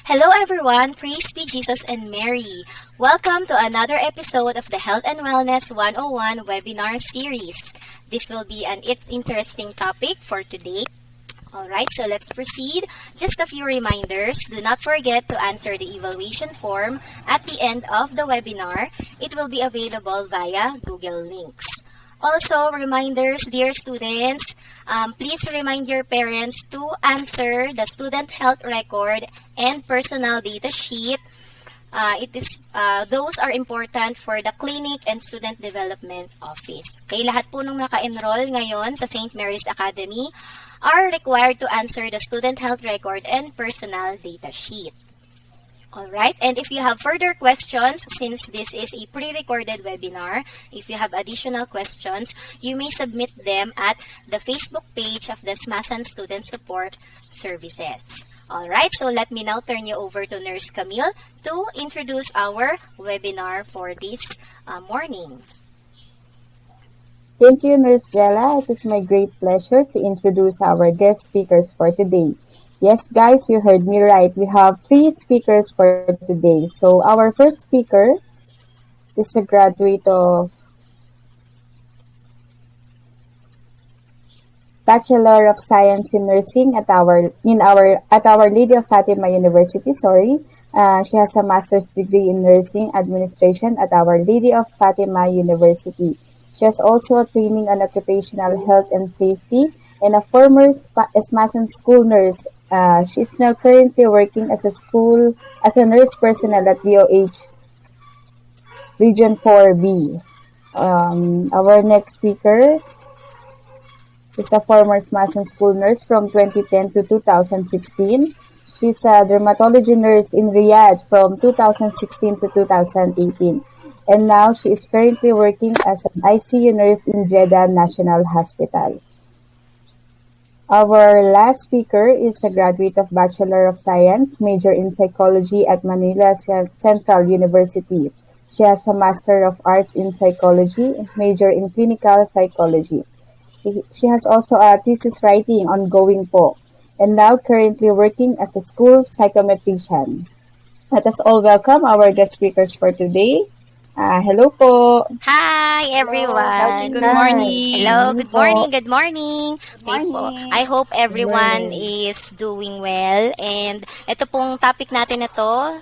Hello everyone, praise be Jesus and Mary. Welcome to another episode of the Health and Wellness 101 webinar series. This will be an interesting topic for today. Alright, so let's proceed. Just a few reminders. Do not forget to answer the evaluation form at the end of the webinar. It will be available via Google Links. Also, reminders, dear students, please remind your parents to answer the student health record and personal data sheet. Those are important for the clinic and student development office. Okay, lahat po nung naka-enroll ngayon sa St. Mary's Academy are required to answer the student health record and personal data sheet. Alright, and if you have further questions, since this is a pre-recorded webinar, if you have additional questions, you may submit them at the Facebook page of the SMASAN Student Support Services. Alright, so let me now turn you over to Nurse Camille to introduce our webinar for this morning. Thank you, Nurse Jella. It is my great pleasure to introduce our guest speakers for today. Yes, guys, you heard me right. We have 3 speakers for today. So our first speaker is a graduate of Bachelor of Science in Nursing at Our Lady of Fatima University. She has a master's degree in nursing administration at Our Lady of Fatima University. She has also a training on occupational health and safety and a former SMASAN school nurse. She is now currently working as a nurse personnel at DOH Region 4B. Our next speaker is a former SMASAN school nurse from 2010 to 2016. She's a dermatology nurse in Riyadh from 2016 to 2018. And now she is currently working as an ICU nurse in Jeddah National Hospital. Our last speaker is a graduate of Bachelor of Science, major in Psychology at Manila Central University. She has a Master of Arts in Psychology, major in Clinical Psychology. She has also a thesis writing ongoing po, and now currently working as a school psychometrician. Let us all welcome our guest speakers for today. Hello po. Hi everyone. Good morning. Hello, good morning. Good morning. Good Po. morning. I hope everyone is doing well. And ito pong topic natin na to,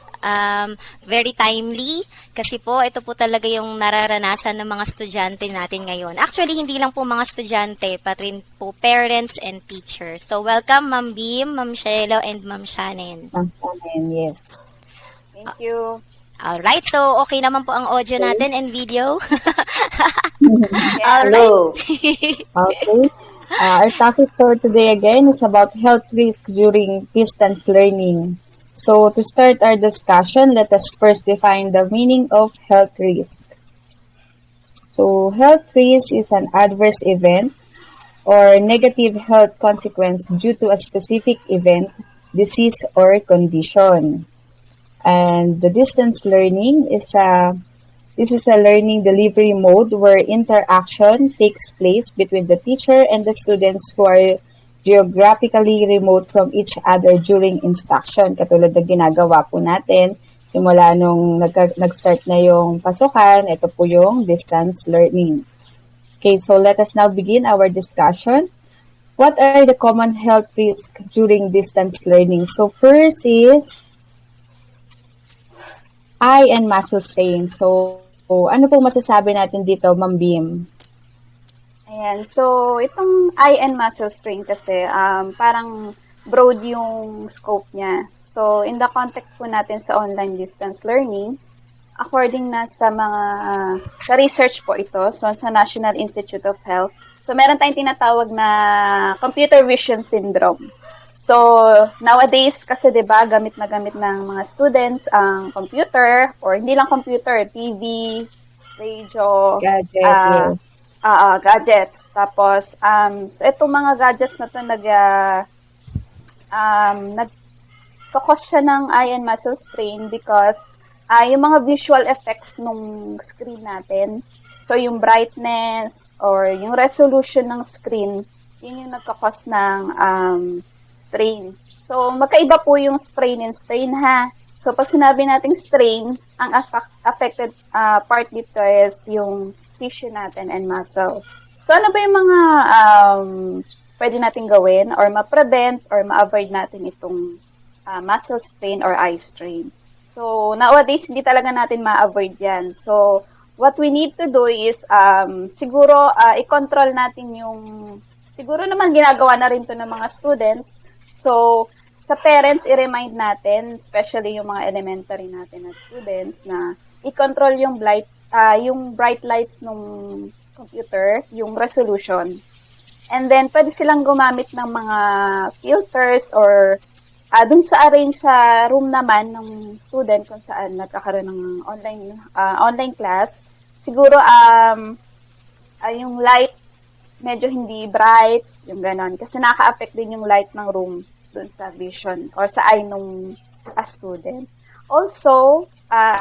very timely kasi po ito po talaga yung nararanasan ng mga estudyante natin ngayon. Actually, hindi lang po mga estudyante, pati rin po parents and teachers. So, welcome Ma'am Bim, Ma'am Shelo, and Ma'am Shannon. Yes. Thank you. Alright, so okay naman po ang audio natin and video. Hello. Okay. Our topic for today again is about health risk during distance learning. So to start our discussion, let us first define the meaning of health risk. So health risk is an adverse event or negative health consequence due to a specific event, disease, or condition. And the distance learning is a learning delivery mode where interaction takes place between the teacher and the students who are geographically remote from each other during instruction. Katulad na ginagawa po natin simula nung nag-start na yung pasukan, ito po yung distance learning. Okay, so let us now begin our discussion. What are the common health risks during distance learning? So first is eye and muscle strain. So, ano pong masasabi natin dito, Ma'am Bim? Ayan. So, itong eye and muscle strain kasi, parang broad yung scope niya. So, in the context po natin sa online distance learning, according na sa sa research po ito, so sa National Institute of Health, so meron tayong tinatawag na computer vision syndrome. So, nowadays, kasi 'di ba gamit ng mga students ang computer, or hindi lang computer, TV, radio, gadgets. Tapos, so itong mga gadgets na to nagkakos siya ng eye and muscle strain because yung mga visual effects nung screen natin, so yung brightness or yung resolution ng screen, yun yung nagkakos ng strain. So, magkaiba po yung sprain and strain ha. So, pag sinabi nating strain, ang affected part dito is yung tissue natin and muscle. So, ano ba yung mga pwede natin gawin or ma-prevent or ma-avoid natin itong muscle strain or eye strain? So, nowadays, hindi talaga natin ma-avoid yan. So, what we need to do is, siguro, i-control natin yung, siguro naman ginagawa na rin to ng mga students. So, sa parents, i-remind natin, especially yung mga elementary natin na students, na i-control yung bright lights ng computer, yung resolution. And then, pwede silang gumamit ng mga filters or dun sa arrange sa room naman ng student kung saan nagkakaroon ng online class. Siguro, yung light medyo hindi bright, yung ganon. Kasi naka-affect din yung light ng room dun sa vision or sa eye ng student. Also,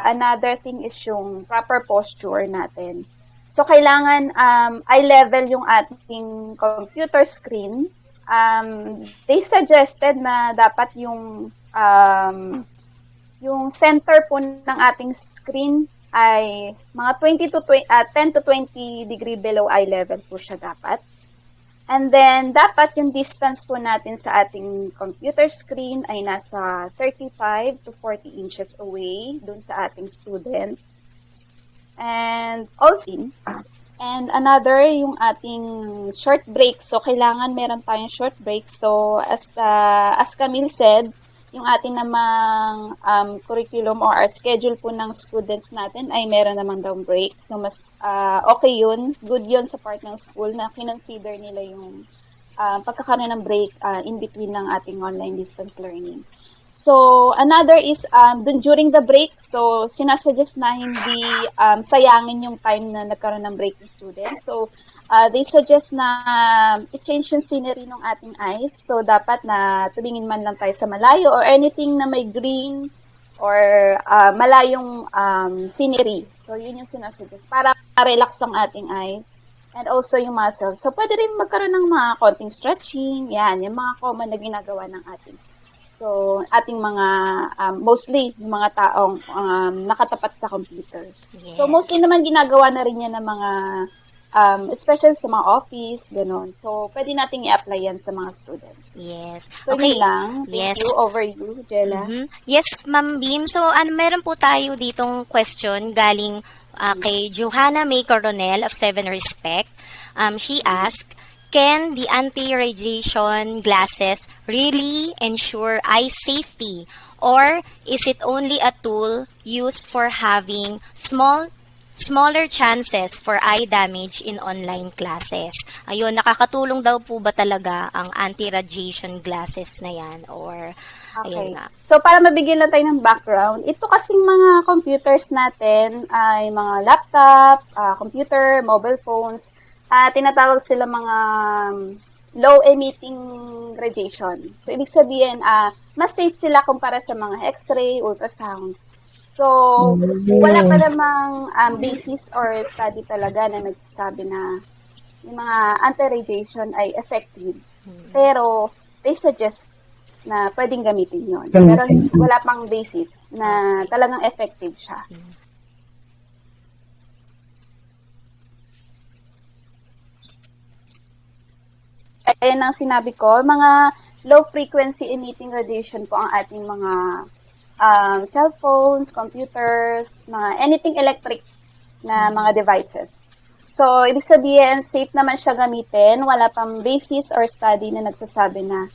another thing is yung proper posture natin. So, kailangan eye level yung ating computer screen. They suggested na dapat yung center po ng ating screen ay mga 10 to 20 degree below eye level po siya dapat. And then, dapat yung distance po natin sa ating computer screen ay nasa 35 to 40 inches away dun sa ating students. And also, and another, yung ating short break. So, kailangan meron tayong short break. So, as Camille said, yung ating namang curriculum or our schedule po ng students natin ay meron namang daw break. So, mas okay yun. Good yun sa part ng school na kinonsider nila yung pagkakaroon ng break in between ng ating online distance learning. So, another is during the break, so sinasuggest na hindi sayangin yung time na nagkaroon ng break ng students. So, they suggest na i-change yung scenery ng ating eyes. So, dapat na tumingin man lang tayo sa malayo or anything na may green or malayong scenery. So, yun yung sinasuggest para relax ang ating eyes and also yung muscles. So, pwede rin magkaroon ng mga konting stretching. Yan, yung mga common na ginagawa ng ating mga, mostly, yung mga taong nakatapat sa computer. Yes. So, mostly naman ginagawa na rin yan ng mga, especially sa mga office, gano'n. So, pwede nating i-apply yan sa mga students. Yes. So, Okay. yun lang. Thank Yes. you. Over you, Jella. Yes, Ma'am Beam. So, meron po tayo ditong question galing kay Johanna May Coronel of Seven Respect. She asked, can the anti-radiation glasses really ensure eye safety? Or is it only a tool used for having smaller chances for eye damage in online classes? Ayun, nakakatulong daw po ba talaga ang anti-radiation glasses na yan? Or, Okay. ayun nga. So, para mabigyan lang tayo ng background, ito kasing mga computers natin ay mga laptop, computer, mobile phones, tinatawag sila mga low-emitting radiation. So, ibig sabihin, mas safe sila kumpara sa mga X-ray, ultrasounds. So, wala pa namang basis or study talaga na nagsasabi na yung mga anti-radiation ay effective. Pero, they suggest na pwedeng gamitin yon. Pero wala pang basis na talagang effective siya. Ayan ang sinabi ko, mga low-frequency emitting radiation po ang ating mga cellphones, computers, mga anything electric na mga devices. So, ibig sabihin, safe naman siya gamitin. Wala pang basis or study na nagsasabi na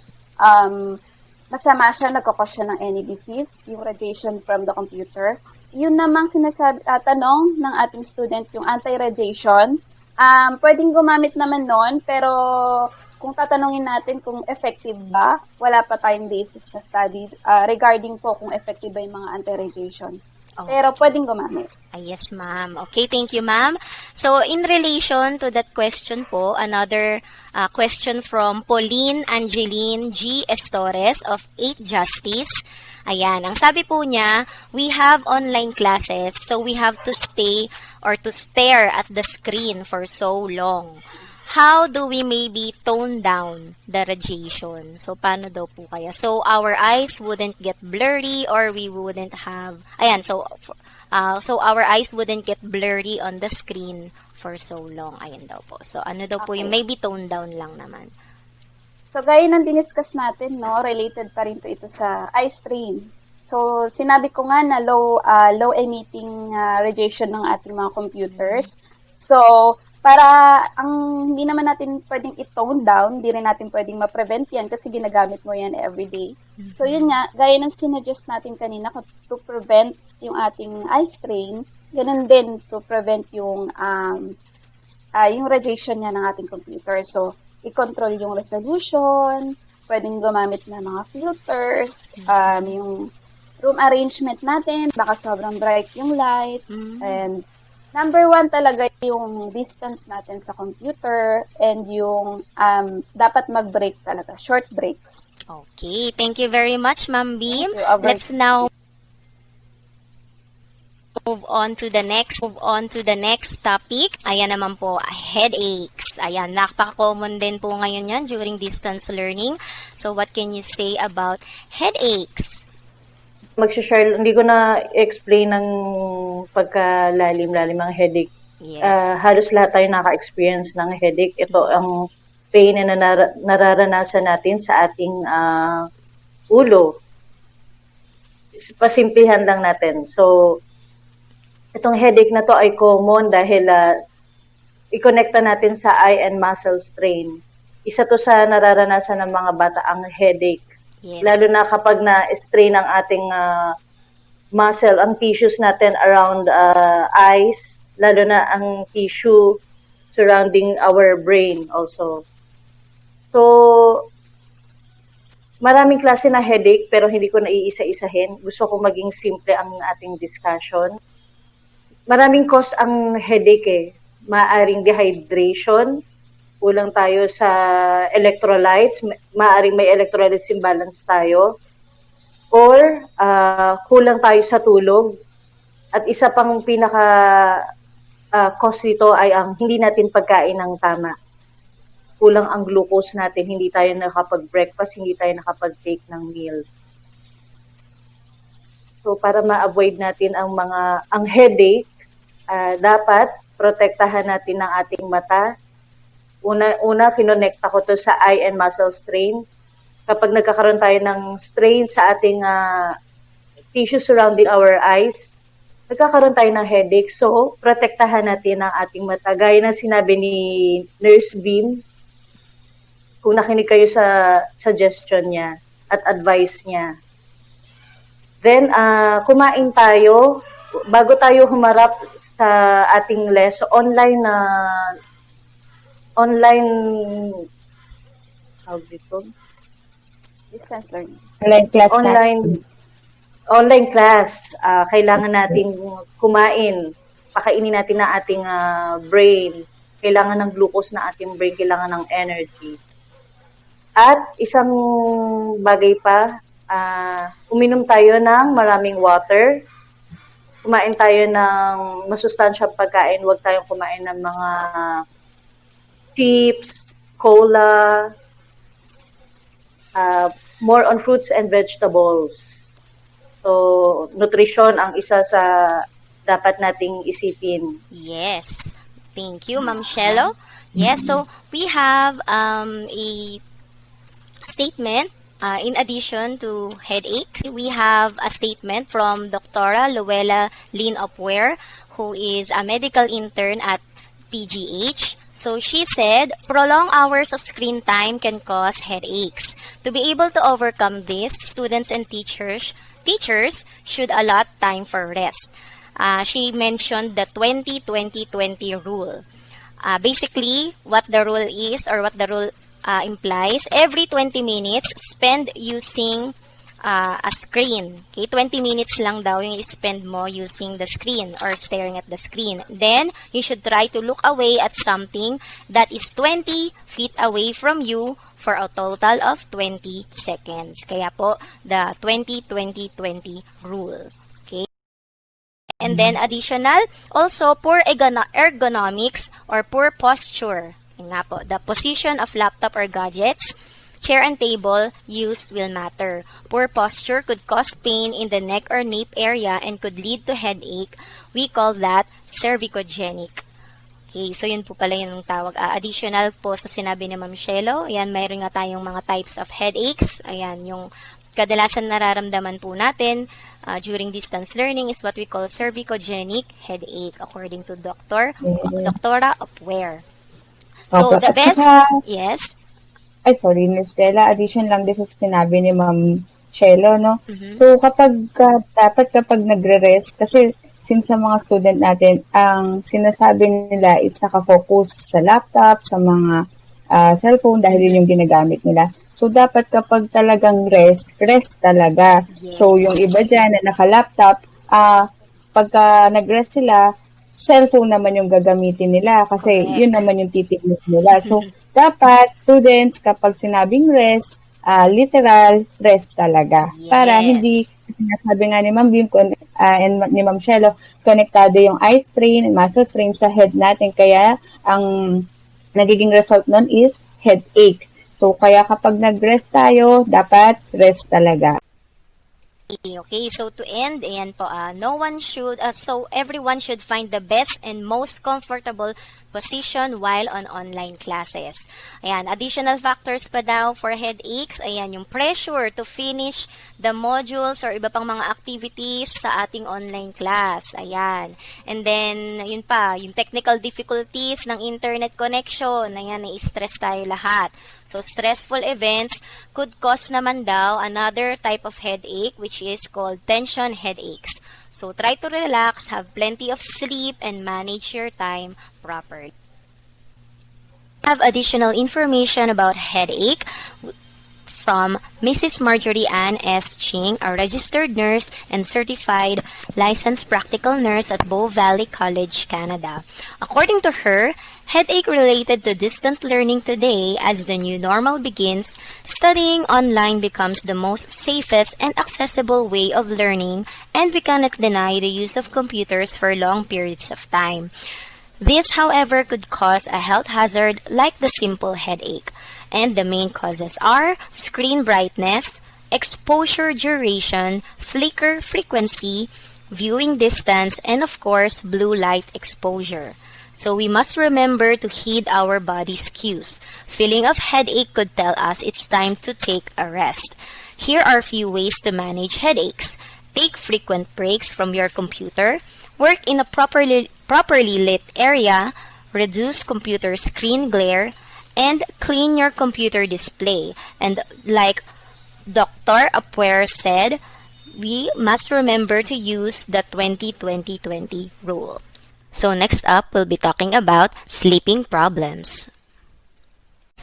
masama siya, nagkakos siya ng any disease, yung radiation from the computer. Yun namang tanong ng ating student, yung anti-radiation. Pwedeng gumamit naman nun, pero kung tatanungin natin kung effective ba, wala pa tayong basis na study regarding po kung effective ba yung mga anti-radiation. Oh. Pero pwedeng gumamit. Yes, ma'am. Okay, thank you, ma'am. So, in relation to that question po, another question from Pauline Angeline G. Estores of 8 Justice. Ayan, ang sabi po niya, we have online classes, so we have to stay or to stare at the screen for so long. how do we maybe tone down the radiation? So, paano daw po kaya? So, our eyes wouldn't get blurry or we wouldn't have, ayan, so our eyes wouldn't get blurry on the screen for so long. Ayan daw po. So, ano daw po yung Okay. maybe tone down lang naman. So, gaya ng diniscuss natin, no, related pa rin to ito sa eye strain. So, sinabi ko nga na low emitting radiation ng ating mga computers. So, para hindi naman natin pwedeng i-tone down, hindi rin natin pwedeng ma-prevent yan kasi ginagamit mo yan everyday. So, yun nga, gaya ng sinuggest natin kanina, to prevent yung ating eye strain, ganun din to prevent yung radiation niya ng ating computer. So, i-control yung resolution, pwedeng gumamit ng mga filters, yung room arrangement natin, baka sobrang bright yung lights, and number one talaga yung distance natin sa computer and yung dapat mag-break talaga, short breaks. Okay, thank you very much, Ma'am Beam. Thank you. Let's now move on to the next topic. Ayan naman po, headaches. Ayan, napaka-common din po ngayon yan during distance learning. So, what can you say about headaches? Mag-share, hindi ko na explain ng pagkalalim-lalim ang headache. Yes. Halos lahat tayo naka-experience ng headache. Ito ang pain na nararanasan natin sa ating ulo. Pasimplihan lang natin. So, itong headache na to ay common dahil i-connecta natin sa eye and muscle strain. Isa to sa nararanasan ng mga bata ang headache. Yes. Lalo na kapag na-strain ang ating muscle, ang tissues natin around eyes, lalo na ang tissue surrounding our brain also. So, maraming klase na headache pero hindi ko na iisa-isahin. Gusto ko maging simple ang ating discussion. Maraming cause ang headache eh. Maaring dehydration, kulang tayo sa electrolytes, maaring may electrolytes imbalance tayo, or kulang tayo sa tulog. At isa pang pinaka cause nito ay ang hindi natin pagkain ng tama. Kulang ang glucose natin, hindi tayo nakapag-breakfast, hindi tayo nakapag-take ng meal. So para ma-avoid natin ang headache, dapat protektahan natin ang ating mata. Una, kinonekta ko to sa eye and muscle strain. Kapag nagkakaroon tayo ng strain sa ating tissue surrounding our eyes, nagkakaroon tayo ng headache. So, protektahan natin ang ating mata. Gaya ng sinabi ni Nurse Beam, kung nakinig kayo sa suggestion niya at advice niya. Then, kumain tayo. Bago tayo humarap sa ating lesson, Distance learning. Online class natin. Online class. Kailangan natin kumain. Pakainin natin ang ating brain. Kailangan ng glucose na ating brain. Kailangan ng energy. At isang bagay pa, uminom tayo ng maraming water. Kumain tayo ng masustansyang pagkain. Huwag tayong kumain ng mga chips, cola, more on fruits and vegetables. So, nutrition ang isa sa dapat nating isipin. Yes. Thank you, Ma'am Shelo. Yes, so we have a statement. In addition to headaches, we have a statement from Dr. Luella Lynn Opwer, who is a medical intern at PGH. So she said, prolonged hours of screen time can cause headaches. To be able to overcome this, students and teachers should allot time for rest. She mentioned the 20-20-20 rule. Basically, what the rule is or what the rule implies, every 20 minutes, spend using a screen. Okay, 20 minutes lang daw yung spend mo using the screen or staring at the screen. Then, you should try to look away at something that is 20 feet away from you for a total of 20 seconds. Kaya po, the 20-20-20 rule. Okay? And then, additional, also, poor ergonomics or poor posture Yun nga po, the position of laptop or gadgets, chair and table used will matter. Poor posture could cause pain in the neck or nape area and could lead to headache. We call that cervicogenic. Okay, so yun po pala yung tawag. Additional po sa sinabi ni Ma'am Shelo, ayan, mayroon nga tayong mga types of headaches. Ayan, yung kadalasan nararamdaman po natin during distance learning is what we call cervicogenic headache according to Doctora Opware. So, Opo. the At best, saka, yes, ay sorry, Miss Stella, addition lang din sa sinabi ni Ma'am Shelo, no? Mhm. So, dapat kapag nagre-rest, kasi since sa mga student natin, ang sinasabi nila is nakafocus sa laptop, sa mga cellphone dahil yun yung ginagamit nila. So, dapat kapag talagang rest talaga. Yes. So, yung iba dyan na naka-laptop, pagka nag-rest sila, cellphone naman yung gagamitin nila kasi Correct. yun naman yung titignan nila. So, dapat students kapag sinabing rest, literal rest talaga. Yes. Para hindi, sinasabi nga ni Ma'am Bim and ni Ma'am Shelo, konektado yung eye strain and muscle strain sa head natin. Kaya ang nagiging result nun is headache. So, kaya kapag nag-rest tayo, dapat rest talaga. Okay, so to end, ayan po, so everyone should find the best and most comfortable position while on online classes. Ayan, additional factors pa daw for headaches, ayan, yung pressure to finish the modules or iba pang mga activities sa ating online class. Ayan. And then, yun pa, yung technical difficulties ng internet connection, ayan, na-stress tayo lahat. So, stressful events could cause naman daw another type of headache which is called tension headaches. So, try to relax, have plenty of sleep, and manage your time properly. Have additional information about headache from Mrs. Marjorie Ann S. Ching, a registered nurse and certified licensed practical nurse at Bow Valley College, Canada. According to her, headache related to distant learning today, as the new normal begins, studying online becomes the most safest and accessible way of learning, and we cannot deny the use of computers for long periods of time. This, however, could cause a health hazard like the simple headache. And the main causes are screen brightness, exposure duration, flicker frequency, viewing distance, and of course, blue light exposure. So we must remember to heed our body's cues. Feeling of headache could tell us it's time to take a rest. Here are a few ways to manage headaches. Take frequent breaks from your computer, work in a properly lit area, reduce computer screen glare, and clean your computer display. And like Dr. Apware said, we must remember to use the 20-20-20 rule. So next up, we'll be talking about sleeping problems.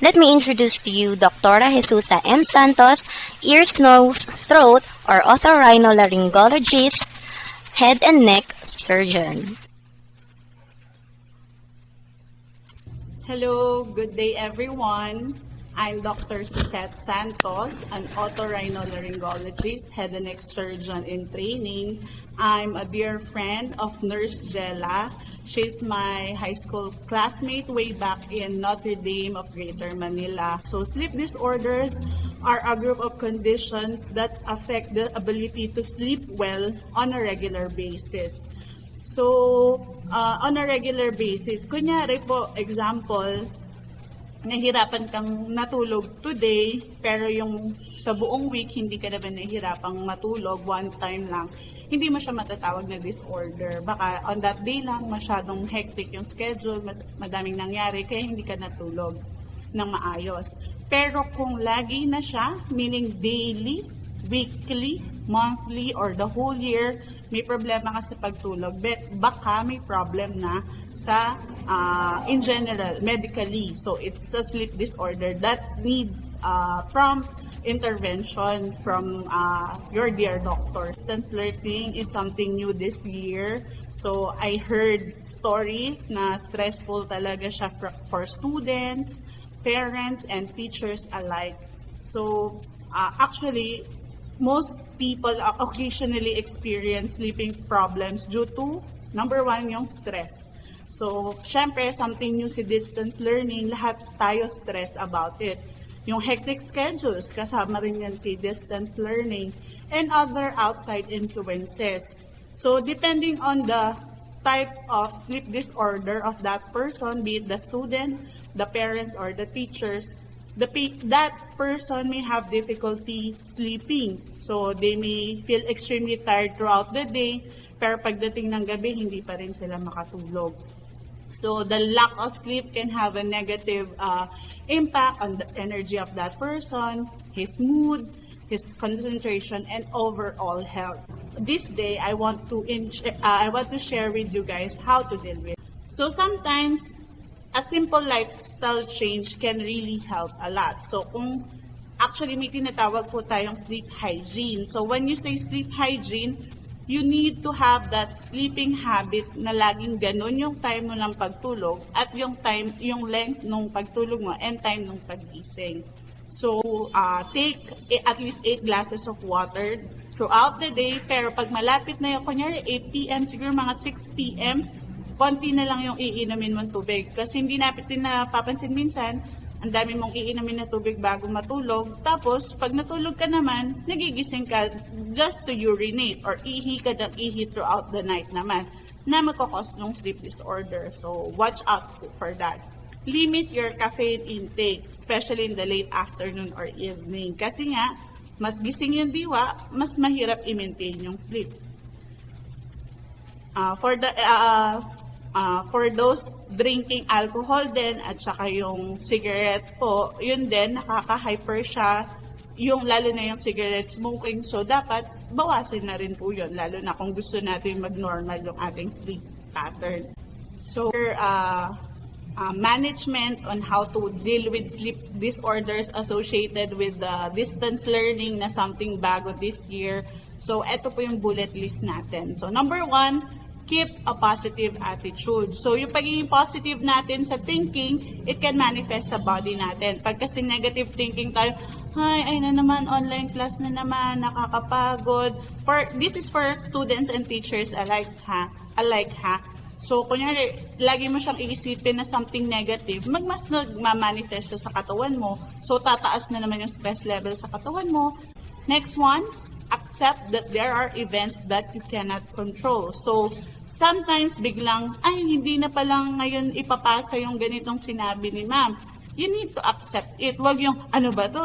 Let me introduce to you Dr. Jesusa M. Santos, ears, nose, throat, or otorhinolaryngologist, head and neck surgeon. Hello, good day everyone. I'm Dr. Suzette Santos, an otorhinolaryngologist, head and neck surgeon in training. I'm a dear friend of Nurse Jella. She's my high school classmate way back in Notre Dame of Greater Manila. So sleep disorders are a group of conditions that affect the ability to sleep well on a regular basis. So, on a regular basis, kunyari po, example, nahirapan kang natulog today, pero yung sa buong week, hindi ka naman nahihirapang matulog, one time lang, hindi mo siya matatawag na disorder. Baka on that day lang, masyadong hectic yung schedule, madaming nangyari, kaya hindi ka natulog ng maayos. Pero kung lagi na siya, meaning daily, weekly, monthly, or the whole year, may problema ka sa pagtulog, baka may problem na sa, in general, medically. So, it's a sleep disorder that needs prompt intervention from your dear doctor. Distance learning is something new this year. So, I heard stories na stressful talaga siya for students, parents, and teachers alike. So, actually, most people occasionally experience sleeping problems due to, number one, yung stress. So, syempre, something new si distance learning, lahat tayo stress about it. Yung hectic schedules, kasama rin yan si distance learning, and other outside influences. So, depending on the type of sleep disorder of that person, be it the student, the parents, or the teachers, that person may have difficulty sleeping. So, they may feel extremely tired throughout the day, pero pagdating ng gabi, hindi pa rin sila makatulog. So, the lack of sleep can have a negative impact on the energy of that person, his mood, his concentration, and overall health. This day, I want to share with you guys how to deal with it. So, sometimes, a simple lifestyle change can really help a lot. So, kung actually may tinatawag po tayong sleep hygiene. So, when you say sleep hygiene, you need to have that sleeping habit na laging ganun yung time mo ng pagtulog at yung length ng pagtulog mo and time ng pagising. So, take at least 8 glasses of water throughout the day, pero pag malapit na yung, kunyari 8 p.m., siguro mga 6 p.m., konti na lang yung iinumin mong tubig. Kasi hindi natin napapansin minsan, ang dami mong iinumin na tubig bago matulog. Tapos, pag natulog ka naman, nagigising ka just to urinate or ihi ka ng ihi throughout the night naman na magkakos ng sleep disorder. So, watch out for that. Limit your caffeine intake, especially in the late afternoon or evening. Kasi nga, mas gising yung diwa, mas mahirap i-maintain yung sleep. For those drinking alcohol din at saka yung cigarette po, yun din, nakaka-hyper siya, lalo na yung cigarette smoking. So, dapat bawasin na rin po yun, lalo na kung gusto natin mag-normal yung ating sleep pattern. So, management on how to deal with sleep disorders associated with distance learning na something bago this year. So, eto po yung bullet list natin. So, number 1, keep a positive attitude. So, yung pagiging positive natin sa thinking, it can manifest sa body natin. Pag kasi negative thinking tayo, ay na naman, online class na naman, nakakapagod. This is for students and teachers alike, ha? So, kunyari, lagi mo siyang iisipin na something negative, mas magmamanifesto sa katawan mo. So, tataas na naman yung stress level sa katawan mo. Next one, accept that there are events that you cannot control. So, sometimes biglang, hindi na palang ngayon ipapasa yung ganitong sinabi ni ma'am. You need to accept it. Wag yung,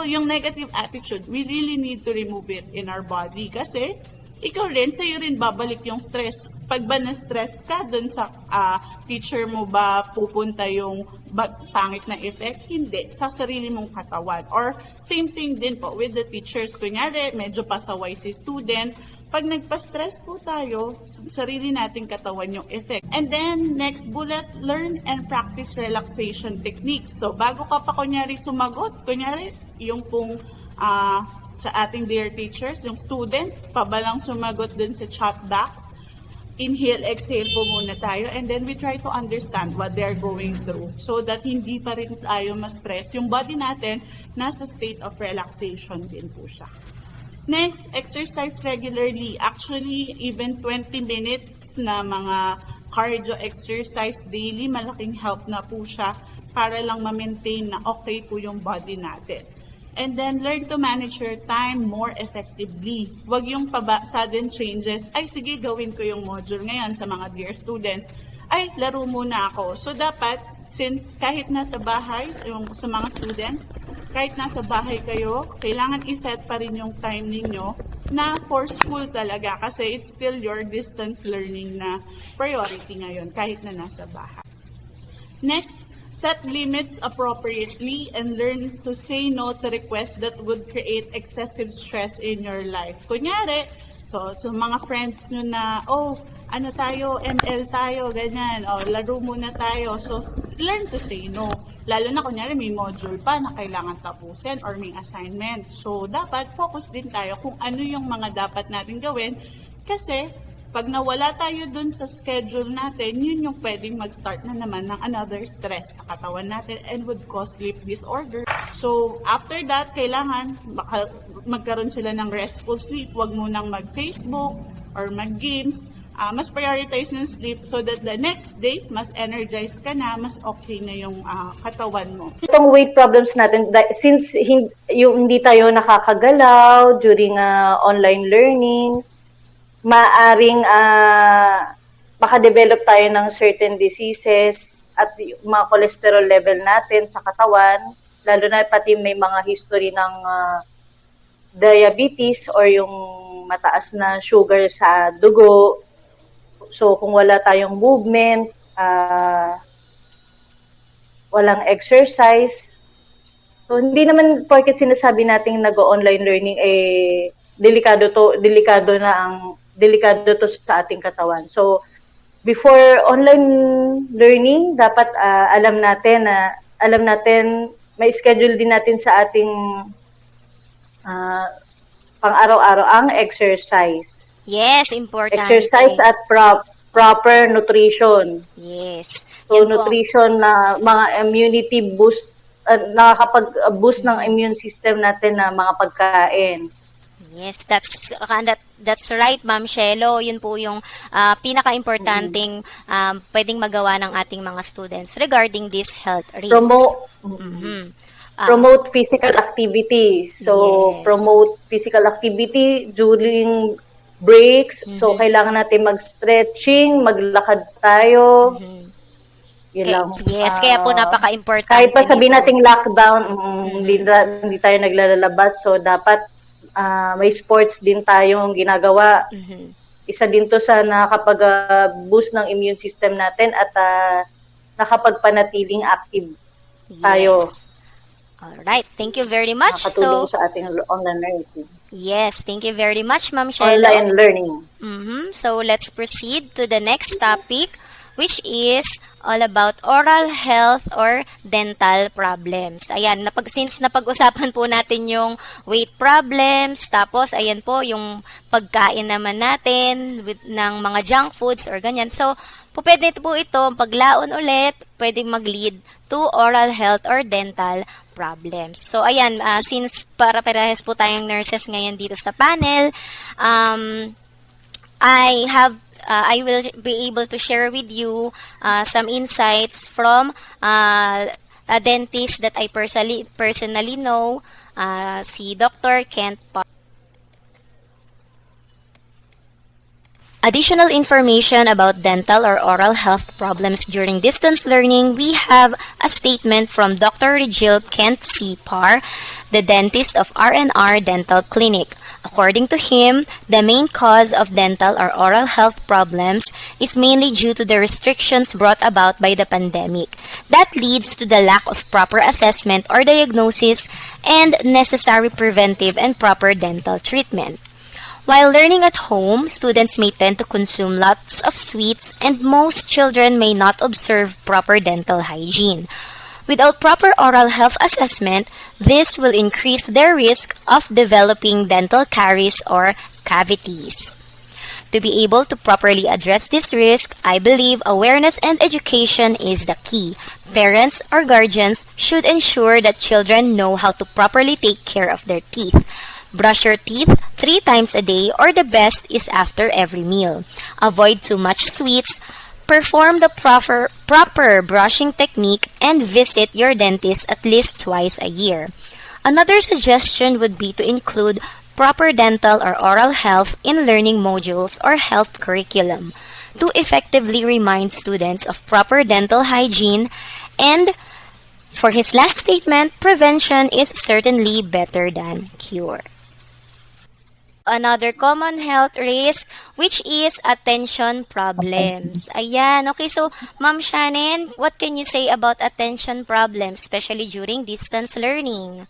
yung negative attitude. We really need to remove it in our body. Kasi, ikaw rin, sa'yo rin babalik yung stress. Pag ba na-stress ka dun sa teacher mo ba pupunta yung pangit na effect? Hindi. Sa sarili mong katawan. Or same thing din po with the teachers. Kunyari, medyo pasaway si student. Pag nagpa-stress po tayo, sarili nating katawan yung effect. And then, next bullet, learn and practice relaxation techniques. So, bago ka pa kunyari sumagot, kunyari, yung pong sa ating dear teachers, yung student, pabalang sumagot dun sa chat box, inhale, exhale po muna tayo, and then we try to understand what they're going through so that hindi pa rin tayo ma-stress. Yung body natin, nasa state of relaxation din po siya. Next, exercise regularly. Actually, even 20 minutes na mga cardio exercise daily, malaking help na po siya para lang ma-maintain na okay po yung body natin. And then, learn to manage your time more effectively. Huwag yung sudden changes. Ay, sige, gawin ko yung module ngayon sa mga dear students. Ay, laro muna ako. So, dapat, since kahit nasa bahay, yung sa mga students, kahit nasa bahay kayo, kailangan iset pa rin yung time ninyo na for school talaga. Kasi it's still your distance learning na priority ngayon, kahit na nasa bahay. Next, set limits appropriately and learn to say no to requests that would create excessive stress in your life. Kunyari, so mga friends nyo na, ML tayo, ganyan, laro muna tayo. So, learn to say no. Lalo na kunyari may module pa na kailangan tapusin or may assignment. So, dapat focus din tayo kung ano yung mga dapat natin gawin kasi pag nawala tayo dun sa schedule natin, yun yung pwedeng mag-start na naman ng another stress sa katawan natin and would cause sleep disorder. So, after that, kailangan magkaroon sila ng restful sleep. Huwag munang mag-Facebook or mag-games. mas prioritize yung sleep so that the next day, mas energized ka na, mas okay na yung katawan mo. Itong weight problems natin, since hindi tayo nakakagalaw during online learning, maaring makadevelop tayo ng certain diseases at yung mga cholesterol level natin sa katawan, lalo na pati may mga history ng diabetes or yung mataas na sugar sa dugo. So, kung wala tayong movement, walang exercise, so hindi naman porket sinasabi nating nag-online learning, delikado to sa ating katawan. So, before online learning, dapat alam natin, may schedule din natin sa ating pang-araw-araw ang exercise. Yes, important. Exercise at proper nutrition. Yes. So, Yan po. nutrition na mga immunity boost, nakakapag-boost ng immune system natin na mga pagkain. Yes, that's right, Ma'am Shelo. Yun po yung pinaka-importanting pwedeng magawa ng ating mga students regarding these health risks. Promote physical activity. So, Yes. promote physical activity during breaks. So, kailangan natin mag-stretching, maglakad tayo. Yun lang. Yes, kaya po napaka-importante. Kahit pa sabihin nito. nating lockdown, hindi tayo naglalabas. So, dapat may sports din tayong ginagawa. Isa din to sa nakakapag-boost ng immune system natin at nakapagpanatiling active tayo. Yes. Alright, thank you very much. Nakatulong So, sa ating online learning. yes, thank you very much, Ma'am Shelo. Online learning. So, let's proceed to the next topic, which is all about oral health or dental problems. Ayan, since napag-usapan po natin yung weight problems, tapos ayan po yung pagkain naman natin ng mga junk foods or ganyan. So, pwede po ito, paglaon ulit, pwede mag-lead to oral health or dental problems. So, ayan, since para-parehas po tayong nurses ngayon dito sa panel, I will be able to share with you some insights from a dentist that I personally know, si Dr. Kent Park. Additional information about dental or oral health problems during distance learning, we have a statement from Dr. Regil Kent C. Parr, the dentist of R&R Dental Clinic. According to him, the main cause of dental or oral health problems is mainly due to the restrictions brought about by the pandemic. That leads to the lack of proper assessment or diagnosis and necessary preventive and proper dental treatment. While learning at home, students may tend to consume lots of sweets and most children may not observe proper dental hygiene. Without proper oral health assessment, this will increase their risk of developing dental caries or cavities. To be able to properly address this risk, I believe awareness and education is the key. Parents or guardians should ensure that children know how to properly take care of their teeth. Brush your teeth 3 times a day or the best is after every meal. Avoid too much sweets. Perform the proper brushing technique and visit your dentist at least twice a year. Another suggestion would be to include proper dental or oral health in learning modules or health curriculum to effectively remind students of proper dental hygiene. And for his last statement, prevention is certainly better than cure. Another common health risk, which is attention problems. Ayan. Okay, so, Ma'am Shannon, what can you say about attention problems, especially during distance learning?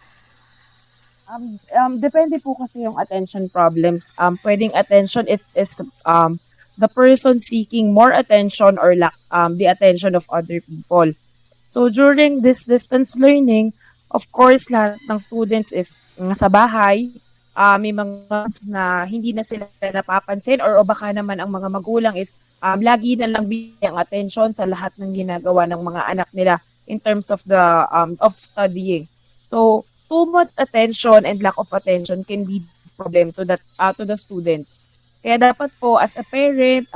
Depende po kasi yung attention problems. Pwedeng attention, it is the person seeking more attention or lack the attention of other people. So, during this distance learning, of course, lahat ng students is sa bahay. May mga na hindi na sila napapansin or baka naman ang mga magulang is lagi na lang bigyan attention sa lahat ng ginagawa ng mga anak nila in terms of the of studying. So too much attention and lack of attention can be a problem to the students. Kaya dapat po as a parent,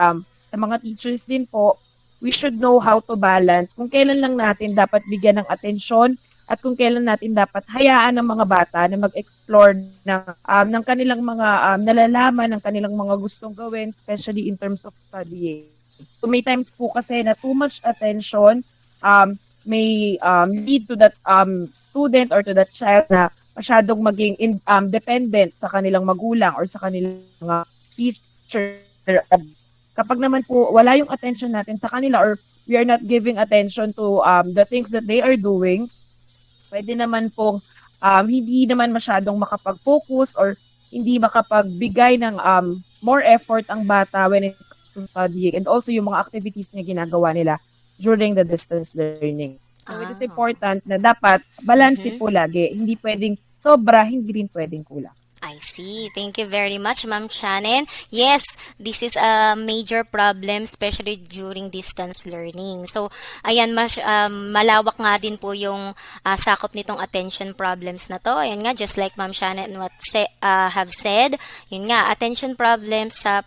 sa mga teachers din po, we should know how to balance kung kailan lang natin dapat bigyan ng atensyon at kung kailan natin dapat hayaan ng mga bata na mag-explore ng kanilang mga nalalaman, ng kanilang mga gustong gawin, especially in terms of studying. So may times po kasi na too much attention may lead to that student or to that child na masyadong maging dependent sa kanilang magulang or sa kanilang mga teacher. Kapag naman po wala yung attention natin sa kanila or we are not giving attention to the things that they are doing, pwede naman pong hindi naman masyadong makapag-focus or hindi makapagbigay ng more effort ang bata when it comes to studying and also yung mga activities na ginagawa nila during the distance learning. So it is important na dapat balance po lagi. Hindi pwedeng sobra, hindi rin pwedeng kulang. I see. Thank you very much, Ma'am Shannon. Yes, this is a major problem, especially during distance learning. So, ayan, malawak nga din po yung sakop nitong attention problems na to. Ayan nga, just like Ma'am Shannon have said, yun nga, attention problems sa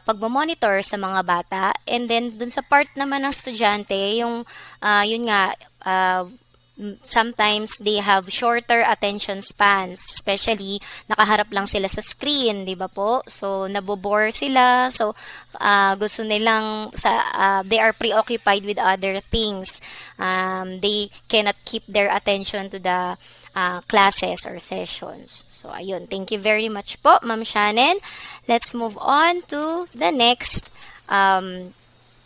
pagmamonitor sa mga bata. And then, dun sa part naman ng estudyante, yung, yun nga, sometimes they have shorter attention spans, especially nakaharap lang sila sa screen, di ba po? So nabobore sila, so gusto nilang they are preoccupied with other things. They cannot keep their attention to the classes or sessions. So ayun, thank you very much po, Ma'am Shannon. Let's move on to the next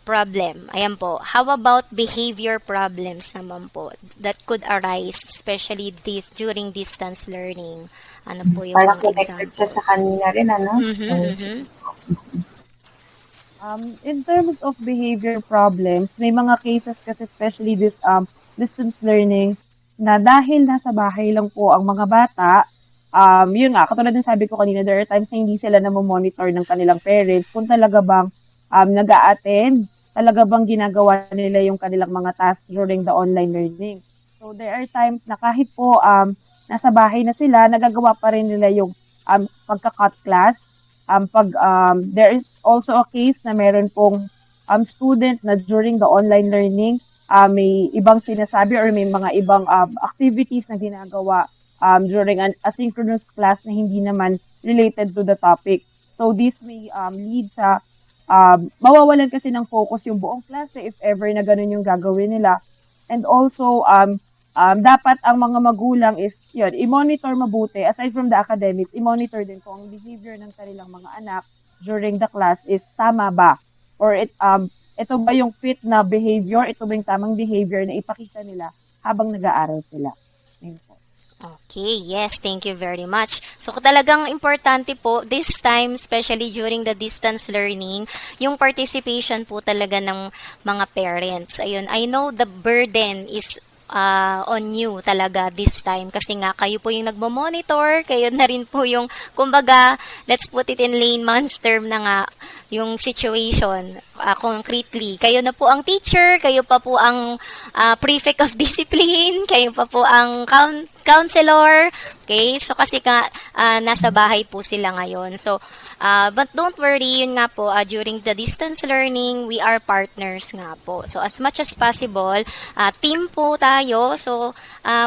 problem. Ayan po. How about behavior problems naman po that could arise, especially during distance learning? Ano po yung Parang mga connected siya sa examples? kanina rin, ano? In terms of behavior problems, may mga cases kasi especially this distance learning na dahil nasa bahay lang po ang mga bata, yun nga, katulad ng sabi ko kanina, there are times na hindi sila monitor ng kanilang parents kung talaga bang nag-a-attend, talaga bang ginagawa nila yung kanilang mga tasks during the online learning. So there are times na kahit po nasa bahay na sila, nagagawa pa rin nila yung pagka-cut class. There is also a case na meron pong student na during the online learning, may ibang sinasabi or may mga ibang activities na ginagawa during an asynchronous class na hindi naman related to the topic. So this may lead sa mawawalan kasi ng focus yung buong klase if ever na ganun yung gagawin nila. And also, dapat ang mga magulang is, yun, i-monitor mabuti. Aside from the academics, i-monitor din kung ang behavior ng kanilang mga anak during the class is tama ba? Or ito ba yung fit na behavior? Ito ba yung tamang behavior na ipakita nila habang nag-aaral sila? Ayun po. Okay, yes, thank you very much. So talagang importante po this time, especially during the distance learning, yung participation po talaga ng mga parents. Ayun, I know the burden is on you talaga this time kasi nga kayo po yung nagmo-monitor, kayo na rin po yung, kumbaga, let's put it in layman's term na nga, yung situation concretely. Kayo na po ang teacher, kayo pa po ang prefect of discipline, kayo pa po ang counselor. Okay? So kasi nasa bahay po sila ngayon. So but don't worry, yun nga po, during the distance learning, we are partners nga po. So as much as possible, team po tayo. So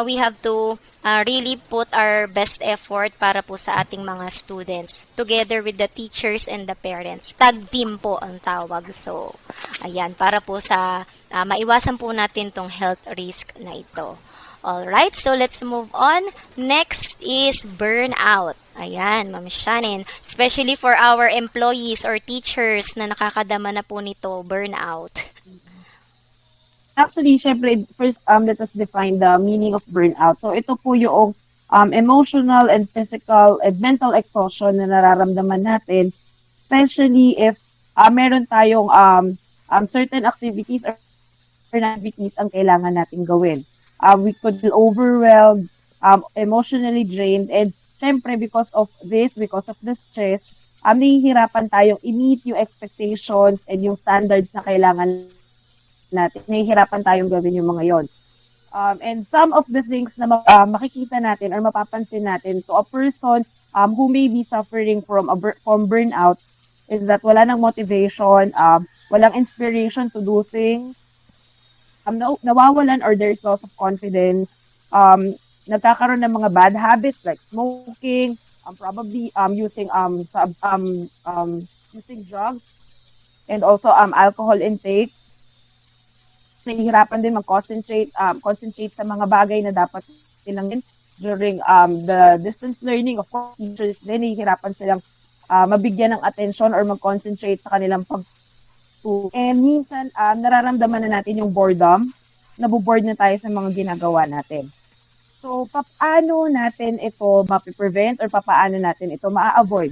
we have to really put our best effort para po sa ating mga students together with the teachers and the parents. Tag team po ang tawag. So, ayan, para po sa maiwasan po natin tong health risk na ito. Alright, so let's move on. Next is burnout. Ayan, Ma'am Shannon. Especially for our employees or teachers na nakakadama na po nito, burnout. Actually, syempre, first, let us define the meaning of burnout. So, ito po yung emotional and physical and mental exhaustion na nararamdaman natin, especially if meron tayong certain activities or activities ang kailangan natin gawin. We could be overwhelmed, emotionally drained, and syempre, because of the stress, nahihirapan tayong i-meet yung expectations and yung standards na kailangan natin. Nahihirapan tayong gawin yung mga yon. And some of the things na makikita natin or mapapansin natin to a person who may be suffering from burnout is that wala nang motivation, walang inspiration to do things, nawawalan or there's loss of confidence, nagkakaroon ng mga bad habits like smoking, probably using using drugs, and also alcohol intake. Nahihirapan din concentrate sa mga bagay na dapat silang gawin during the distance learning. Of course, teachers din nahihirapan silang mabigyan ng attention or mag-concentrate sa kanilang and minsan, nararamdaman na natin yung boredom, naboboard na tayo sa mga ginagawa natin. So, paano natin ito mapiprevent or paano natin ito ma-avoid?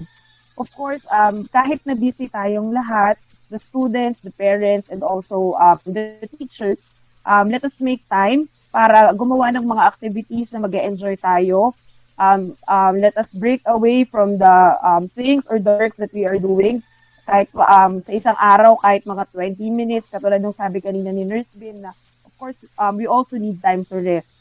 Of course, kahit na busy tayong lahat, the students, the parents, and also the teachers, let us make time para gumawa ng mga activities na mag-enjoy tayo. Let us break away from the things or the works that we are doing. Kahit sa isang araw, kahit mga 20 minutes, katulad ng sabi kanina ni Nurse Bin, na of course, we also need time to rest.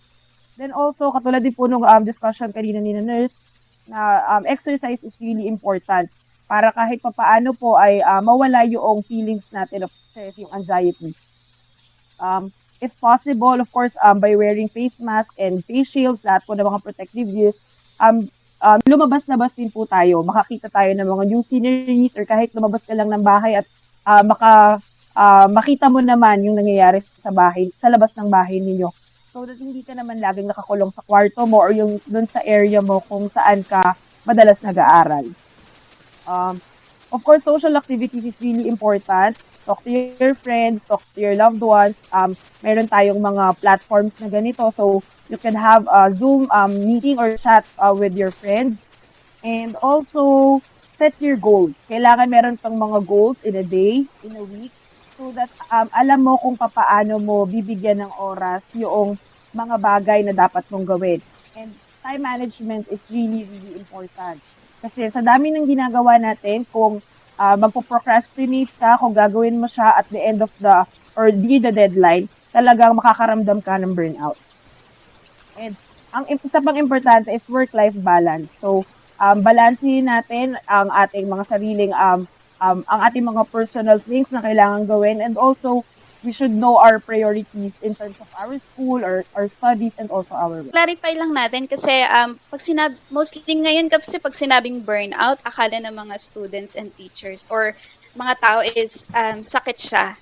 Then also, katulad din po nung discussion kanina ni Nurse, na exercise is really important para kahit papaano po ay mawala yung feelings natin of stress, yung anxiety. If possible, of course, by wearing face mask and face shields, lahat po ng mga protective gears, lumabas-labas din po tayo. Makakita tayo ng mga new sceneries or kahit lumabas ka lang ng bahay at makita mo naman yung nangyayari sa bahay, sa labas ng bahay ninyo. So that hindi ka naman laging nakakulong sa kwarto mo or yung dun sa area mo kung saan ka madalas nag-aaral. Of course, social activities is really important. Talk to your friends, talk to your loved ones. Meron tayong mga platforms na ganito. So, you can have a Zoom meeting or chat with your friends. And also, set your goals. Kailangan meron kang mga goals in a day, in a week, so that alam mo kung paano mo bibigyan ng oras yung mga bagay na dapat mong gawin. And time management is really, really important. Kasi sa dami ng ginagawa natin, kung magpo-procrastinate ka, kung gagawin mo siya at the end of or near the deadline, talagang makakaramdam ka ng burnout. And ang isa pang importante is work-life balance. So, balansehin natin ang ating mga sariling, ang ating mga personal things na kailangan gawin, and also, we should know our priorities in terms of our school or our studies and also our work. Clarify lang natin kasi mostly ngayon kasi pag sinabing burnout, akala ng mga students and teachers or mga tao is sakit siya.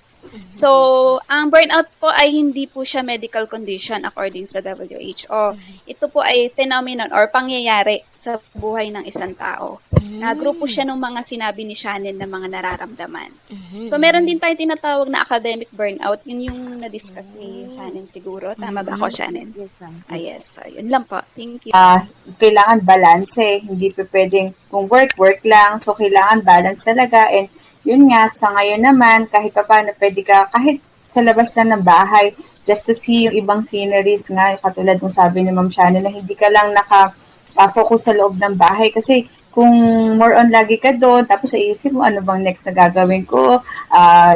So, ang burnout po ay hindi po siya medical condition according sa WHO. Ito po ay phenomenon or pangyayari sa buhay ng isang tao. Na grupo siya ng mga sinabi ni Shannon na mga nararamdaman. So, meron din tayong tinatawag na academic burnout. Yun yung na-discuss ni Shannon siguro. Tama ba ako, Shannon? Yes, ma'am. Yes. So, yun lang po. Thank you. Kailangan balance hindi pa pwedeng kung work lang. So, kailangan balance talaga. And yun nga, sa ngayon naman, kahit pa paano pwede ka, kahit sa labas lang ng bahay, just to see yung ibang sceneries nga, katulad ng sabi ni Ma'am Shannon, na hindi ka lang naka-focus sa loob ng bahay. Kasi kung more on lagi ka doon, tapos iisip mo, ano bang next na gagawin ko,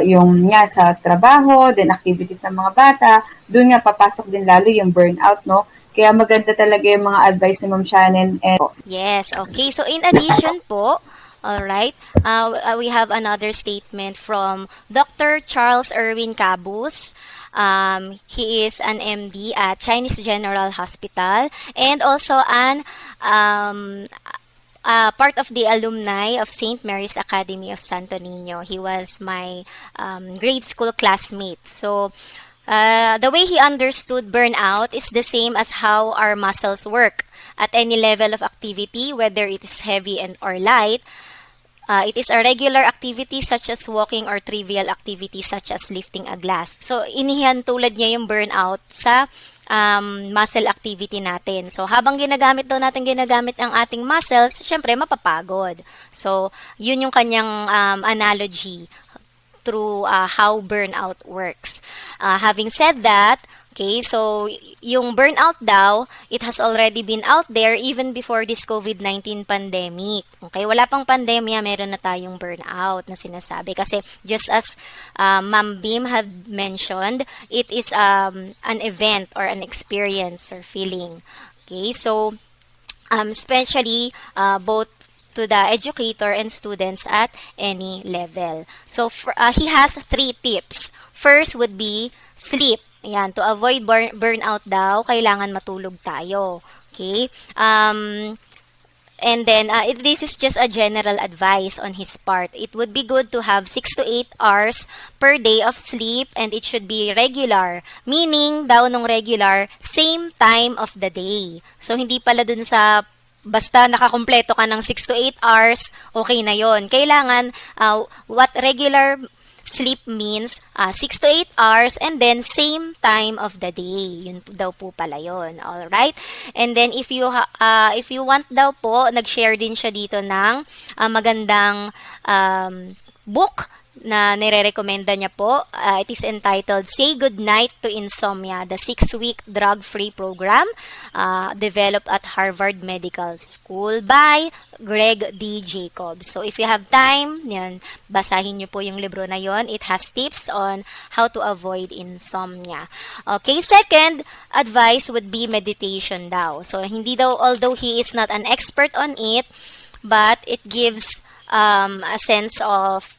yung nga sa trabaho, then activities sa mga bata, doon nga papasok din lalo yung burnout, no? Kaya maganda talaga yung mga advice ni Ma'am Shannon. Yes, okay. So in addition po, all right, we have another statement from Dr. Charles Erwin Cabus. He is an MD at Chinese General Hospital and also an part of the alumni of St. Mary's Academy of Santo Niño. He was my grade school classmate. So, the way he understood burnout is the same as how our muscles work. At any level of activity, whether it is heavy or light, it is a regular activity such as walking or trivial activity such as lifting a glass. So, tulad niya yung burnout sa muscle activity natin. So, habang ginagamit ang ating muscles, syempre mapapagod. So, yun yung kanyang analogy through how burnout works. Having said that, okay, so yung burnout daw, it has already been out there even before this COVID-19 pandemic. Okay, wala pang pandemya, meron na tayong burnout na sinasabi. Kasi just as Ma'am Bim had mentioned, it is an event or an experience or feeling. Okay, so especially both to the educator and students at any level. So he has 3 tips. First would be sleep. Ayan, to avoid burnout daw, kailangan matulog tayo. Okay? And then, this is just a general advice on his part. It would be good to have 6 to 8 hours per day of sleep, and it should be regular. Meaning, daw nung regular, same time of the day. So, hindi pala dun sa basta nakakumpleto ka ng 6 to 8 hours, okay na yon. Kailangan, what regular sleep means 6 to 8 hours and then same time of the day. Yun daw po pala yun. Alright? And then if you want daw po, nag-share din siya dito ng magandang book na nire-recommenda niya po. It is entitled Say Goodnight to Insomnia, the 6-week drug-free program developed at Harvard Medical School by Greg D. Jacobs. So, if you have time, yan, basahin niyo po yung libro na yon. It has tips on how to avoid insomnia. Okay, second advice would be meditation daw. So, hindi daw, although he is not an expert on it, but it gives a sense of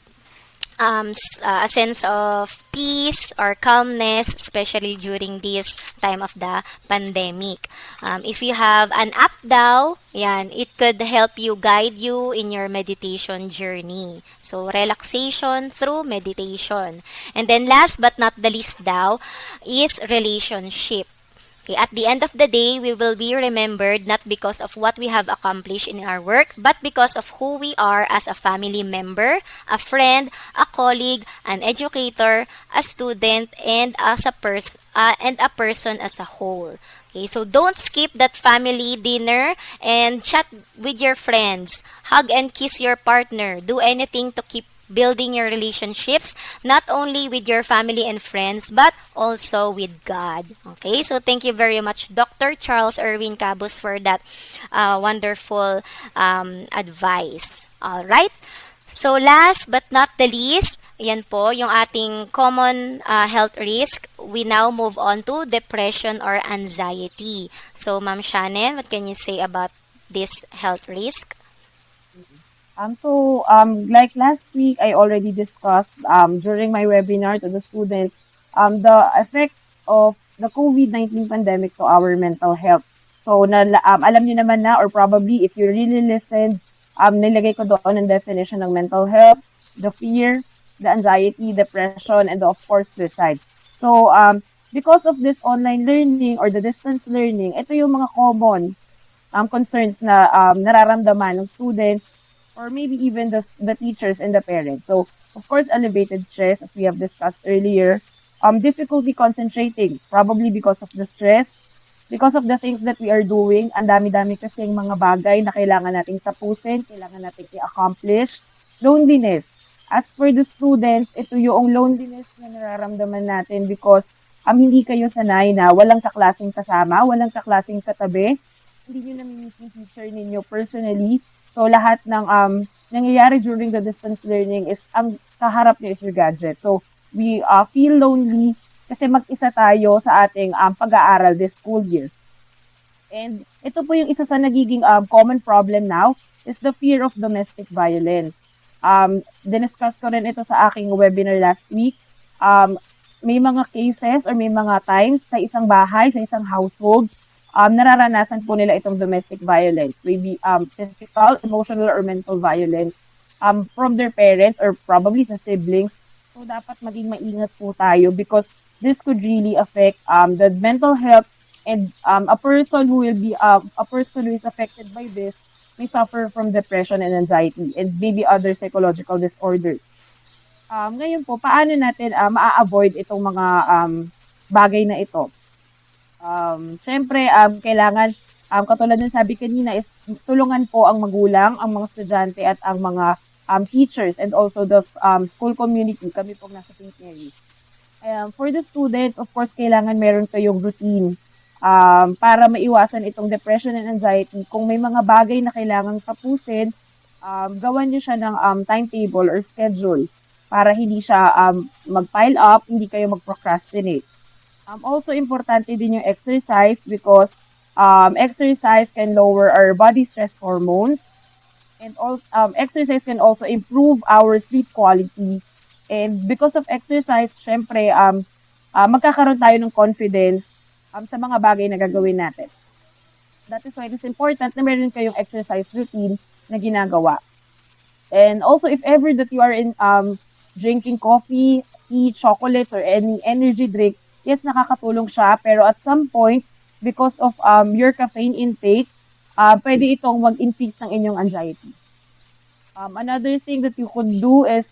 peace or calmness, especially during this time of the pandemic. If you have an app daw, yan, it could help you guide you in your meditation journey. So, relaxation through meditation. And then last but not the least daw is relationship. Okay, at the end of the day, we will be remembered not because of what we have accomplished in our work, but because of who we are as a family member, a friend, a colleague, an educator, a student, and as a person as a whole. Okay, so don't skip that family dinner and chat with your friends. Hug and kiss your partner. Do anything to keep building your relationships, not only with your family and friends, but also with God. Okay, so thank you very much, Dr. Charles Erwin Cabos, for that wonderful advice. All right. So last but not the least, yan po yung ating common health risk. We now move on to depression or anxiety. So Ma'am Shannon, what can you say about this health risk? Like last week, I already discussed during my webinar to the students the effects of the COVID-19 pandemic to our mental health. So, alam niyo naman na, or probably if you really listened, nilagay ko doon ang definition ng mental health, the fear, the anxiety, depression, and of course, suicide. So, because of this online learning or the distance learning, ito yung mga common concerns na nararamdaman ng students, or maybe even the teachers and the parents. So, of course, elevated stress, as we have discussed earlier, difficulty concentrating, probably because of the stress, because of the things that we are doing. Ang dami-dami kasi yung mga bagay na kailangan nating tapusin, kailangan nating i-accomplish. Loneliness. As for the students, ito yung loneliness na nararamdaman natin because hindi kayo sanay na walang kaklaseng kasama, walang kaklaseng katabi, hindi nyo namimiss yung teacher ninyo personally. So, lahat ng nangyayari during the distance learning is ang kaharap niyo is your gadget. So, we feel lonely kasi mag-isa tayo sa ating pag-aaral this school year. And ito po yung isa sa nagiging common problem now is the fear of domestic violence. Diniscuss ko rin ito sa aking webinar last week. May mga cases or may mga times sa isang bahay, sa isang household, nararanasan po nila itong domestic violence, maybe physical, emotional, or mental violence from their parents or probably sa siblings. So, dapat maging maingat po tayo because this could really affect the mental health and a person who is affected by this may suffer from depression and anxiety and maybe other psychological disorders. Ngayon po, paano natin ma-avoid itong mga bagay na ito? Siyempre, kailangan, katulad ng sabi kanina, is tulungan po ang magulang, ang mga estudyante at ang mga teachers and also the school community. Kami po nasa St. Mary's. For the students, of course, kailangan meron kayong routine para maiwasan itong depression and anxiety. Kung may mga bagay na kailangang tapusin, gawan nyo siya ng timetable or schedule para hindi siya mag-pile up, hindi kayo mag-procrastinate. Also, importante din yung exercise because exercise can lower our body stress hormones And exercise can also improve our sleep quality. And because of exercise, syempre, magkakaroon tayo ng confidence sa mga bagay na gagawin natin. That is why it is important na meron kayong exercise routine na ginagawa. And also, if ever that you are in drinking coffee, tea, chocolates, or any energy drink, yes, nakakatulong siya. Pero at some point, because of your caffeine intake, pwede itong mag-increase ng inyong anxiety. Another thing that you could do is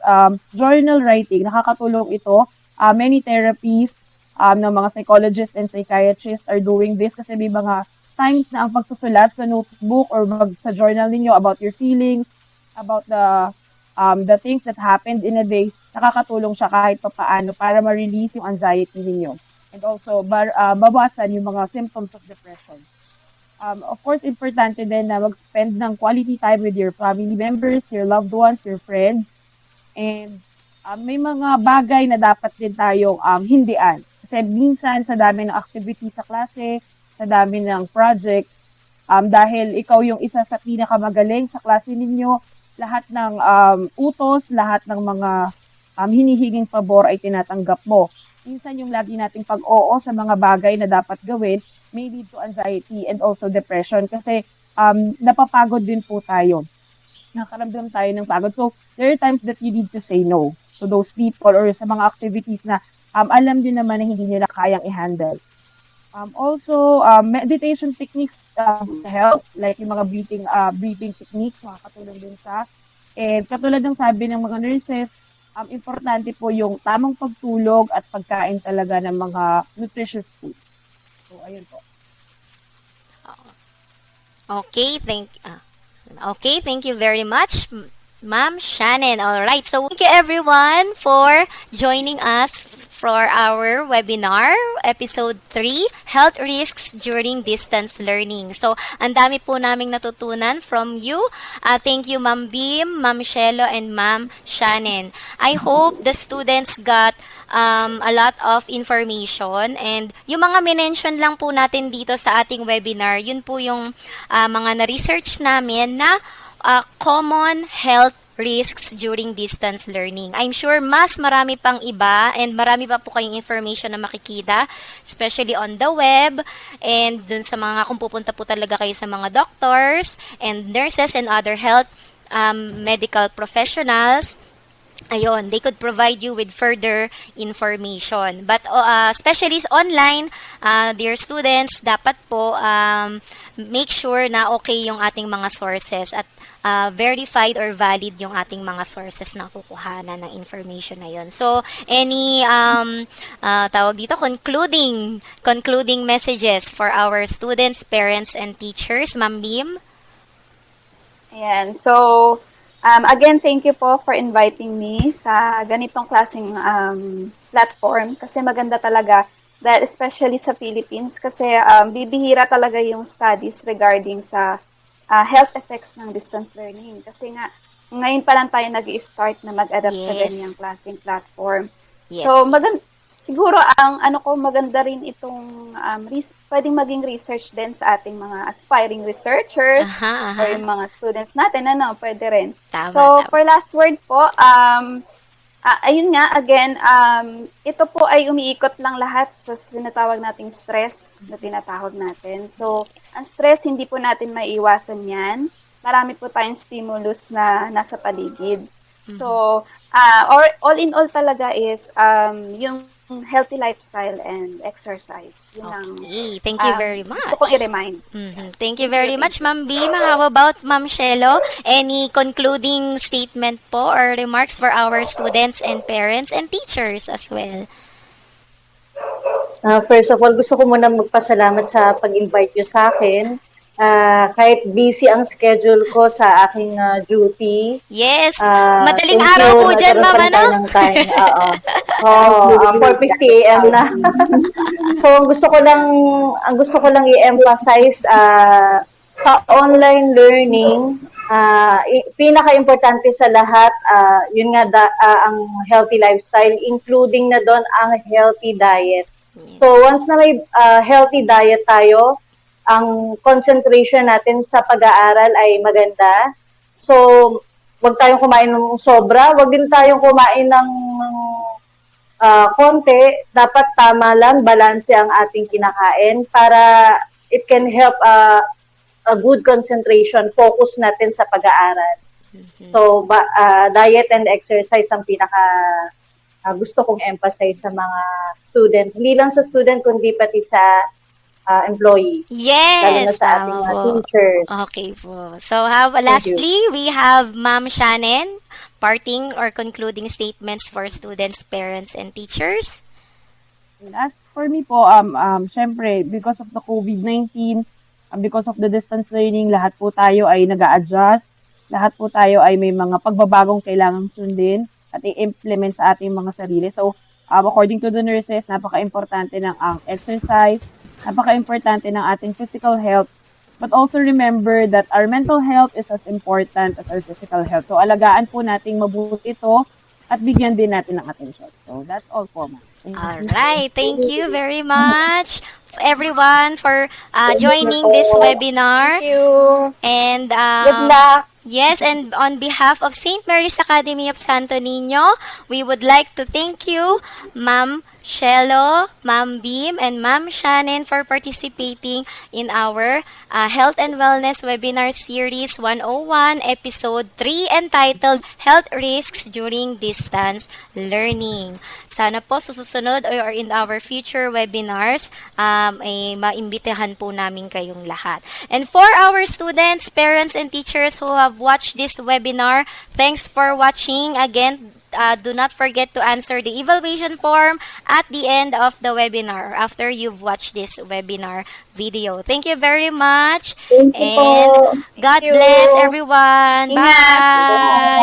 journal writing. Nakakatulong ito. Many therapies ng mga psychologists and psychiatrists are doing this kasi may mga times na ang pagsusulat sa notebook or sa journal ninyo about your feelings, about the things that happened in a day, nakakatulong siya kahit papaano para ma-release yung anxiety ninyo. And also, bawasan yung mga symptoms of depression. Of course, importante din na mag-spend ng quality time with your family members, your loved ones, your friends. And may mga bagay na dapat din tayong hindian. Kasi minsan, sa dami ng activity sa klase, sa dami ng project, dahil ikaw yung isa sa pinakamagaling sa klase ninyo, lahat ng utos, lahat ng mga hinihinging pabor ay tinatanggap mo. Minsan yung lagi nating pag-oo sa mga bagay na dapat gawin may lead to anxiety and also depression kasi napapagod din po tayo. Nakaramdam tayo ng pagod. So, there are times that you need to say no to those people or sa mga activities na alam din naman na hindi nila kayang i-handle. Also, meditation techniques help, like yung mga breathing techniques, makakatulong din sa. And katulad ng sabi ng mga nurses, importante po yung tamang pagtulog at pagkain talaga ng mga nutritious food. So, ayun po. Okay, thank you very much, Ma'am Shannon. All right, so thank you everyone for joining us for our webinar, episode 3, Health Risks During Distance Learning. So, ang dami po naming natutunan from you. Thank you, Ma'am Beam, Ma'am Shelo, and Ma'am Shannon. I hope the students got a lot of information, and yung mga minention lang po natin dito sa ating webinar, yun po yung mga na-research namin na common health risks during distance learning. I'm sure mas marami pang iba and marami pa po kayong information na makikita, especially on the web and dun sa mga kung pupunta po talaga kayo sa mga doctors and nurses and other health medical professionals. Ayun, they could provide you with further information. But especially online, dear students, dapat po make sure na okay yung ating mga sources at verified or valid yung ating mga sources na kukuhanan ng information na yun. So, any tawag dito, concluding messages for our students, parents, and teachers, Ma'am Beam? Ayan. So, again, thank you po for inviting me sa ganitong klaseng platform kasi maganda talaga dahil especially sa Philippines kasi bibihira talaga yung studies regarding sa health effects ng distance learning. Kasi nga, ngayon pa lang tayo nag-i-start na mag-adapt sa ganyang klaseng platform. Yes. So, siguro maganda rin itong pwedeng maging research din sa ating mga aspiring researchers or yung mga students natin, pwede rin. Tama. For last word po, ayun nga, again, ito po ay umiikot lang lahat sa sinatawag nating stress na tinatawag natin. So, ang stress, hindi po natin maiiwasan yan. Marami po tayong stimulus na nasa paligid. So, all in all talaga is yung healthy lifestyle and exercise. Yun Okay, thank you very much. Gusto kong i-remind. Thank you very much, Ma'am Beam. How about Ma'am Shelo? Any concluding statement po or remarks for our students and parents and teachers as well? First of all, gusto ko muna magpasalamat sa pag-invite nyo sa akin. Kahit busy ang schedule ko sa aking duty. Yes, madaling araw po dyan, Ma'am, ano? 4:50 AM na. So, ang gusto ko lang i-emphasize sa online learning, pinaka-importante sa lahat, yun nga ang healthy lifestyle, including na doon ang healthy diet. So, once na may healthy diet tayo, ang concentration natin sa pag-aaral ay maganda. So, wag tayong kumain ng sobra, wag din tayong kumain ng konti. Dapat tama lang, balanse ang ating kinakain para it can help a good concentration, focus natin sa pag-aaral. So, diet and exercise ang pinaka gusto kong emphasize sa mga student. Hindi lang sa student, kundi pati sa employees. Lalo na Yes, sa ating tama mga po. teachers. Okay po. So, lastly, we have Ma'am Shannon, parting or concluding statements for students, parents, and teachers. As for me po, syempre, because of the COVID-19, because of the distance learning, lahat po tayo ay nag-a-adjust. Lahat po tayo ay may mga pagbabagong kailangang sundin at i-implement sa ating mga sarili. So, according to the nurses, napaka-importante ng exercise, napaka-importante ng ating physical health, but also remember that our mental health is as important as our physical health. So, alagaan po nating mabuti ito at bigyan din natin ng attention. So, that's all po, ma'am. Thank you. All right. Thank you very much, everyone, for joining this webinar. Thank you. And Good luck! yes, and on behalf of St. Mary's Academy of Santo Niño, we would like to thank you, Ma'am Shelo, Ma'am Beam, and Ma'am Shannon for participating in our Health and Wellness Webinar Series 101, Episode 3, entitled Health Risks During Distance Learning. Sana po susunod or in our future webinars, ay maimbitahan po namin kayong lahat. And for our students, parents, and teachers who have watched this webinar, thanks for watching. Again, do not forget to answer the evaluation form at the end of the webinar after you've watched this webinar video. Thank you very much. Thank you po. And God you. bless everyone. Ingat. Bye.